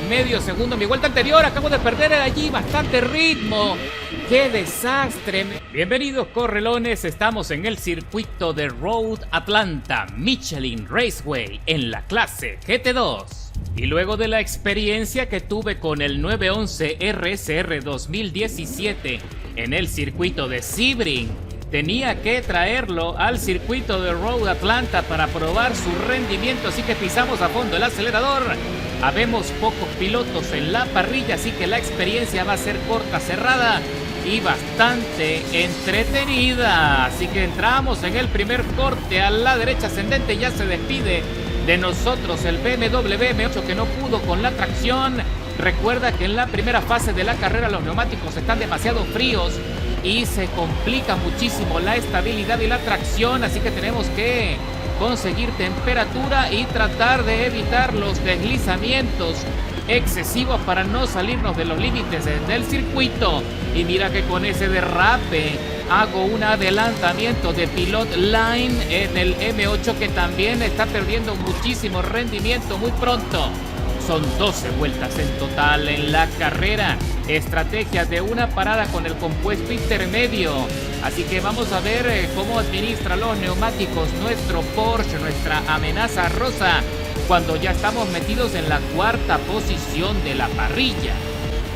medio segundo. Mi vuelta anterior, acabo de perder allí bastante ritmo. ¡Qué desastre! Bienvenidos, correlones. Estamos en el circuito de Road Atlanta Michelin Raceway en la clase GT2. Y luego de la experiencia que tuve con el 911 RSR 2017 en el circuito de Sebring, tenía que traerlo al circuito de Road Atlanta para probar su rendimiento, así que pisamos a fondo el acelerador. Habemos pocos pilotos en la parrilla, así que la experiencia va a ser corta, cerrada y bastante entretenida. Así que entramos en el primer corte a la derecha ascendente. Ya se despide de nosotros el BMW M8 que no pudo con la tracción. Recuerda que en la primera fase de la carrera los neumáticos están demasiado fríos y se complica muchísimo la estabilidad y la tracción, así que tenemos que conseguir temperatura y tratar de evitar los deslizamientos excesivos para no salirnos de los límites del circuito. Y mira que con ese derrape hago un adelantamiento de Pilot Line en el M8 que también está perdiendo muchísimo rendimiento muy pronto. Son 12 vueltas en total en la carrera. Estrategia de una parada con el compuesto intermedio. Así que vamos a ver cómo administra los neumáticos nuestro Porsche, nuestra amenaza rosa, cuando ya estamos metidos en la cuarta posición de la parrilla.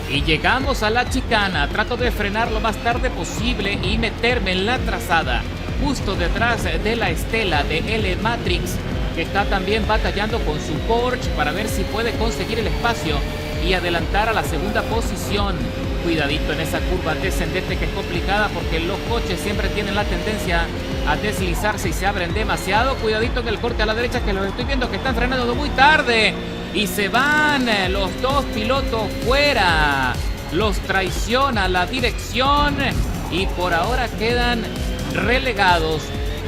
Y llegamos a la chicana. Trato de frenar lo más tarde posible y meterme en la trazada, justo detrás de la estela de L Matrix, que está también batallando con su Porsche para ver si puede conseguir el espacio y adelantar a la segunda posición. Cuidadito en esa curva descendente que es complicada porque los coches siempre tienen la tendencia a deslizarse y se abren demasiado. Cuidadito en el corte a la derecha que los estoy viendo que están frenando muy tarde y se van los dos pilotos fuera. Los traiciona la dirección y por ahora quedan relegados.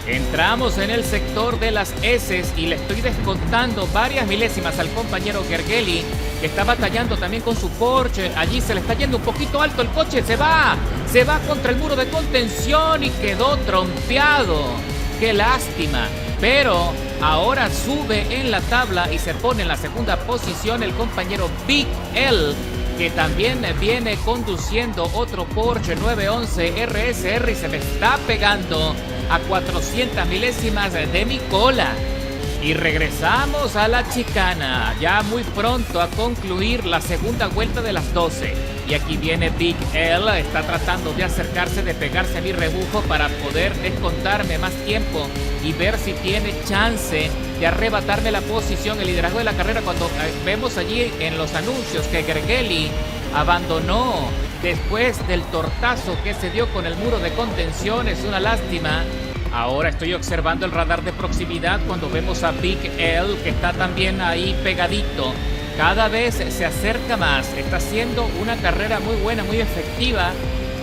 Entramos en el sector de las S y le estoy descontando varias milésimas al compañero Gergely, que está batallando también con su Porsche. Allí se le está yendo un poquito alto el coche, se va contra el muro de contención y quedó trompeado. ¡Qué lástima! Pero ahora sube en la tabla y se pone en la segunda posición el compañero Big L, que también viene conduciendo otro Porsche 911 RSR y se me está pegando a 400 milésimas de mi cola. Y regresamos a la chicana, ya muy pronto a concluir la segunda vuelta de las 12. Y aquí viene Big L, está tratando de acercarse, de pegarse a mi rebufo para poder descontarme más tiempo y ver si tiene chance de arrebatarme la posición, el liderazgo de la carrera, cuando vemos allí en los anuncios que Gergely abandonó después del tortazo que se dio con el muro de contención. Es una lástima. Ahora estoy observando el radar de proximidad cuando vemos a Big L, que está también ahí pegadito. Cada vez se acerca más. Está haciendo una carrera muy buena, muy efectiva,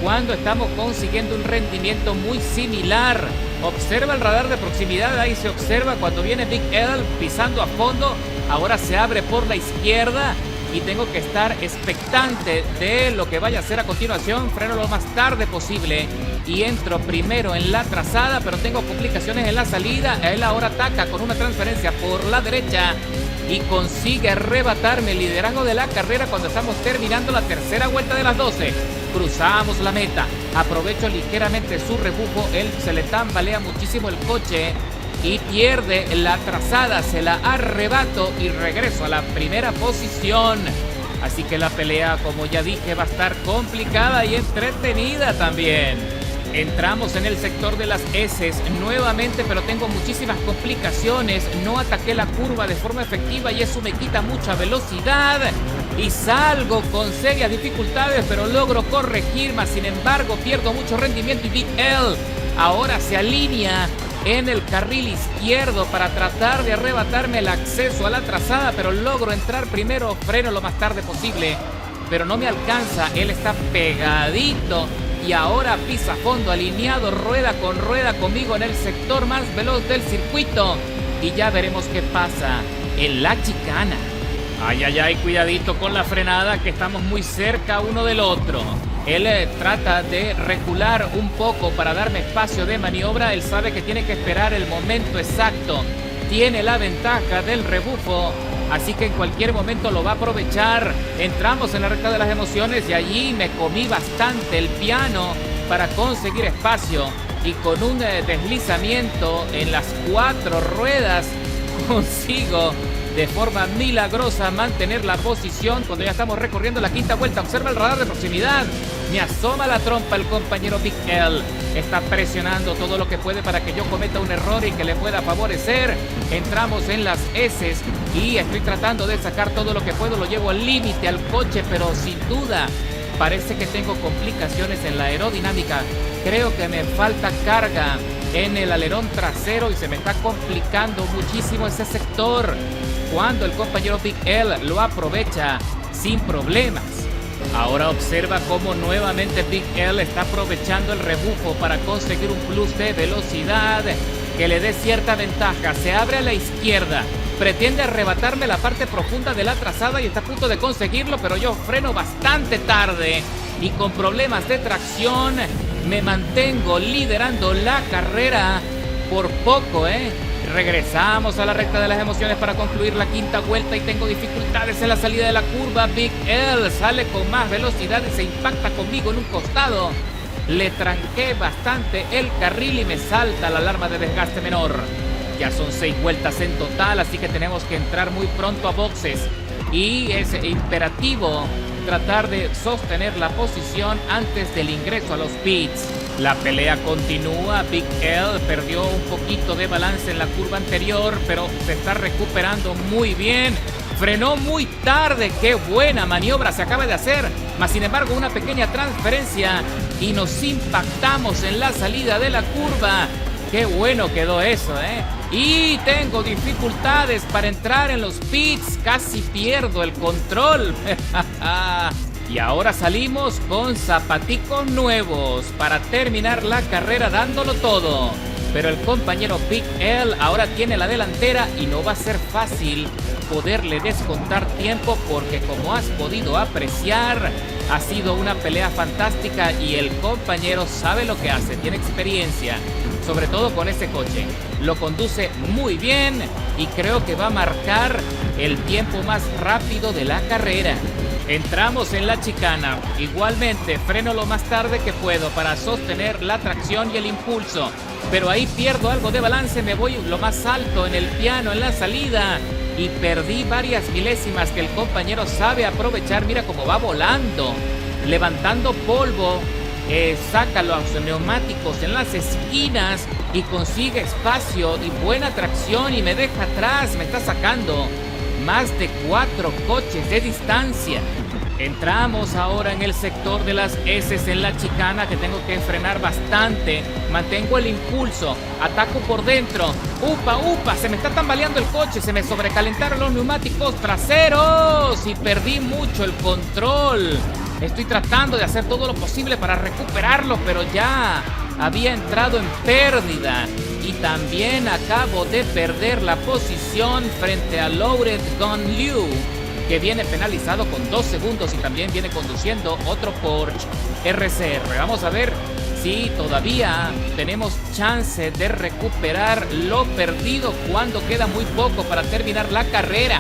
cuando estamos consiguiendo un rendimiento muy similar. Observa el radar de proximidad, ahí se observa cuando viene Big L pisando a fondo. Ahora se abre por la izquierda y tengo que estar expectante de lo que vaya a hacer a continuación. Freno lo más tarde posible y entro primero en la trazada, pero tengo complicaciones en la salida. Él ahora ataca con una transferencia por la derecha y consigue arrebatarme el liderazgo de la carrera cuando estamos terminando la tercera vuelta de las 12. Cruzamos la meta, aprovecho ligeramente su rebufo, él se le tambalea muchísimo el coche y pierde la trazada, se la arrebato y regreso a la primera posición. Así que la pelea, como ya dije, va a estar complicada y entretenida también. Entramos en el sector de las S nuevamente, pero tengo muchísimas complicaciones. No ataqué la curva de forma efectiva y eso me quita mucha velocidad. Y salgo con serias dificultades, pero logro corregir, más sin embargo pierdo mucho rendimiento y Big L ahora se alinea en el carril izquierdo para tratar de arrebatarme el acceso a la trazada, pero logro entrar primero, freno lo más tarde posible, pero no me alcanza. Él está pegadito y ahora pisa fondo, alineado rueda con rueda conmigo en el sector más veloz del circuito. Y ya veremos qué pasa en la chicana. Ay, ay, ay, cuidadito con la frenada, que estamos muy cerca uno del otro. Él trata de recular un poco para darme espacio de maniobra. Él sabe que tiene que esperar el momento exacto. Tiene la ventaja del rebufo así que en cualquier momento lo va a aprovechar. Entramos en la recta de las emociones y allí me comí bastante el piano para conseguir espacio, y con un deslizamiento en las 4 ruedas consigo de forma milagrosa mantener la posición cuando ya estamos recorriendo la quinta vuelta. Observa el radar de proximidad, me asoma la trompa el compañero Big L. Está presionando todo lo que puede para que yo cometa un error y que le pueda favorecer. Entramos en las S y estoy tratando de sacar todo lo que puedo. Lo llevo al límite al coche, pero sin duda parece que tengo complicaciones en la aerodinámica. Creo que me falta carga en el alerón trasero y se me está complicando muchísimo ese sector, cuando el compañero Big L lo aprovecha sin problemas. Ahora observa cómo nuevamente Big L está aprovechando el rebufo para conseguir un plus de velocidad que le dé cierta ventaja. Se abre a la izquierda, pretende arrebatarme la parte profunda de la trazada y está a punto de conseguirlo, pero yo freno bastante tarde y con problemas de tracción me mantengo liderando la carrera por poco, Regresamos a la recta de las emociones para concluir la quinta vuelta y tengo dificultades en la salida de la curva. Big L sale con más velocidad y se impacta conmigo en un costado. Le tranqué bastante el carril y me salta la alarma de desgaste menor. Ya son 6 vueltas en total, así que tenemos que entrar muy pronto a boxes. Y es imperativo tratar de sostener la posición antes del ingreso a los pits. La pelea continúa. Big L perdió un poquito de balance en la curva anterior, pero se está recuperando muy bien. Frenó muy tarde. Qué buena maniobra se acaba de hacer. Mas sin embargo, una pequeña transferencia y nos impactamos en la salida de la curva. Qué bueno quedó eso, Y tengo dificultades para entrar en los pits. Casi pierdo el control. Y ahora salimos con zapaticos nuevos para terminar la carrera dándolo todo. Pero el compañero Big L ahora tiene la delantera y no va a ser fácil poderle descontar tiempo, porque como has podido apreciar, ha sido una pelea fantástica y el compañero sabe lo que hace, tiene experiencia, sobre todo con ese coche. Lo conduce muy bien y creo que va a marcar el tiempo más rápido de la carrera. Entramos en la chicana. Igualmente freno lo más tarde que puedo para sostener la tracción y el impulso, pero ahí pierdo algo de balance. Me voy lo más alto en el piano en la salida y perdí varias milésimas que el compañero sabe aprovechar. Mira cómo va volando, levantando polvo. Saca los neumáticos en las esquinas y consigue espacio y buena tracción y me deja atrás. Me está sacando más de 4 coches de distancia. Entramos ahora en el sector de las S en la chicana, que tengo que frenar bastante. Mantengo el impulso, ataco por dentro. ¡Upa! Se me está tambaleando el coche, se me sobrecalentaron los neumáticos traseros y perdí mucho el control. Estoy tratando de hacer todo lo posible para recuperarlo, pero ya había entrado en pérdida. Y también acabo de perder la posición frente a Loaded Gun Liu, que viene penalizado con 2 segundos y también viene conduciendo otro Porsche RCR. Vamos a ver si todavía tenemos chance de recuperar lo perdido cuando queda muy poco para terminar la carrera.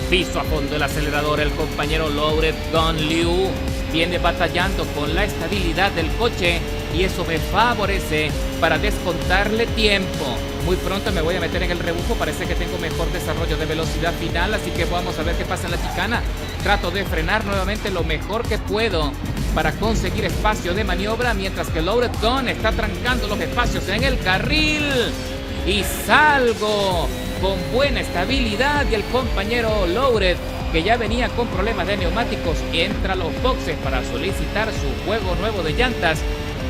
Piso a fondo el acelerador. El compañero Loaded Gun Liu viene batallando con la estabilidad del coche y eso me favorece para descontarle tiempo. Muy pronto me voy a meter en el rebufo. Parece que tengo mejor desarrollo de velocidad final, así que vamos a ver qué pasa en la chicana. Trato de frenar nuevamente lo mejor que puedo para conseguir espacio de maniobra, mientras que Loaded Gun está trancando los espacios en el carril. Y salgo con buena estabilidad y el compañero Loaded, que ya venía con problemas de neumáticos, entra a los boxes para solicitar su juego nuevo de llantas,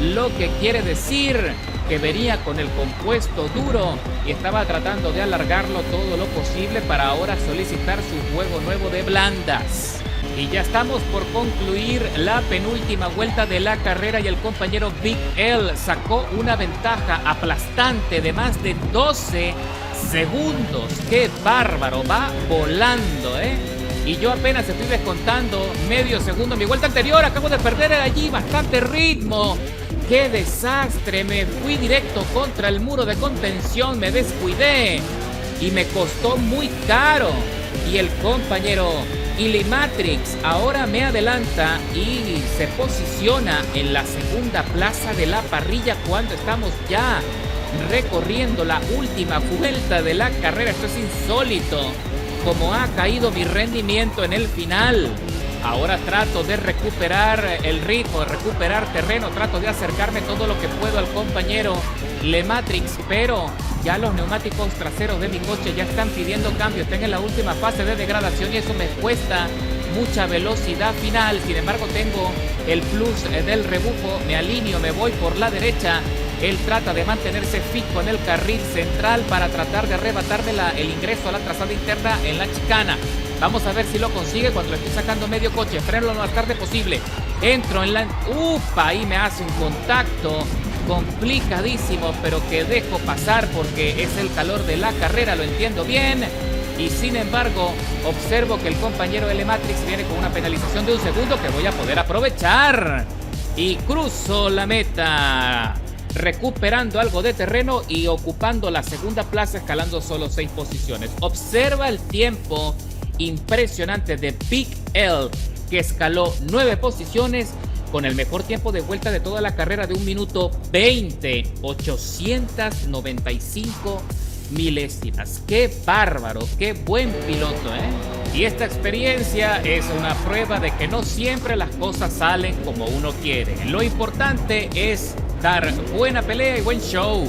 lo que quiere decir que venía con el compuesto duro y estaba tratando de alargarlo todo lo posible para ahora solicitar su juego nuevo de blandas. Y ya estamos por concluir la penúltima vuelta de la carrera y el compañero Big L sacó una ventaja aplastante de más de 12 segundos. ¡Qué bárbaro! Va volando, Y yo apenas estoy descontando medio segundo. Mi vuelta anterior acabo de perder allí bastante ritmo. ¡Qué desastre! Me fui directo contra el muro de contención, me descuidé y me costó muy caro. Y el compañero Illimatrix ahora me adelanta y se posiciona en la segunda plaza de la parrilla cuando estamos ya recorriendo la última vuelta de la carrera. Esto es insólito, como ha caído mi rendimiento en el final. Ahora trato de recuperar el ritmo, de recuperar terreno, trato de acercarme todo lo que puedo al compañero Illimatrix, pero ya los neumáticos traseros de mi coche ya están pidiendo cambio. Están en la última fase de degradación y eso me cuesta mucha velocidad final. Sin embargo, tengo el plus del rebufo, me alineo, me voy por la derecha. Él trata de mantenerse fijo en el carril central para tratar de arrebatarme el ingreso a la trazada interna en la chicana. Vamos a ver si lo consigue cuando le estoy sacando medio coche. Freno lo más tarde posible. Entro en la... ¡Upa! Ahí me hace un contacto complicadísimo, pero que dejo pasar porque es el calor de la carrera, lo entiendo bien. Y sin embargo, observo que el compañero Illimatrix viene con una penalización de 1 segundo que voy a poder aprovechar. Y cruzo la meta, recuperando algo de terreno y ocupando la segunda plaza, escalando solo 6 posiciones. Observa el tiempo impresionante de Big L, que escaló 9 posiciones con el mejor tiempo de vuelta de toda la carrera de 1 minuto 20, 895 milésimas. ¡Qué bárbaro! ¡Qué buen piloto, eh! Y esta experiencia es una prueba de que no siempre las cosas salen como uno quiere. Lo importante es dar buena pelea y buen show.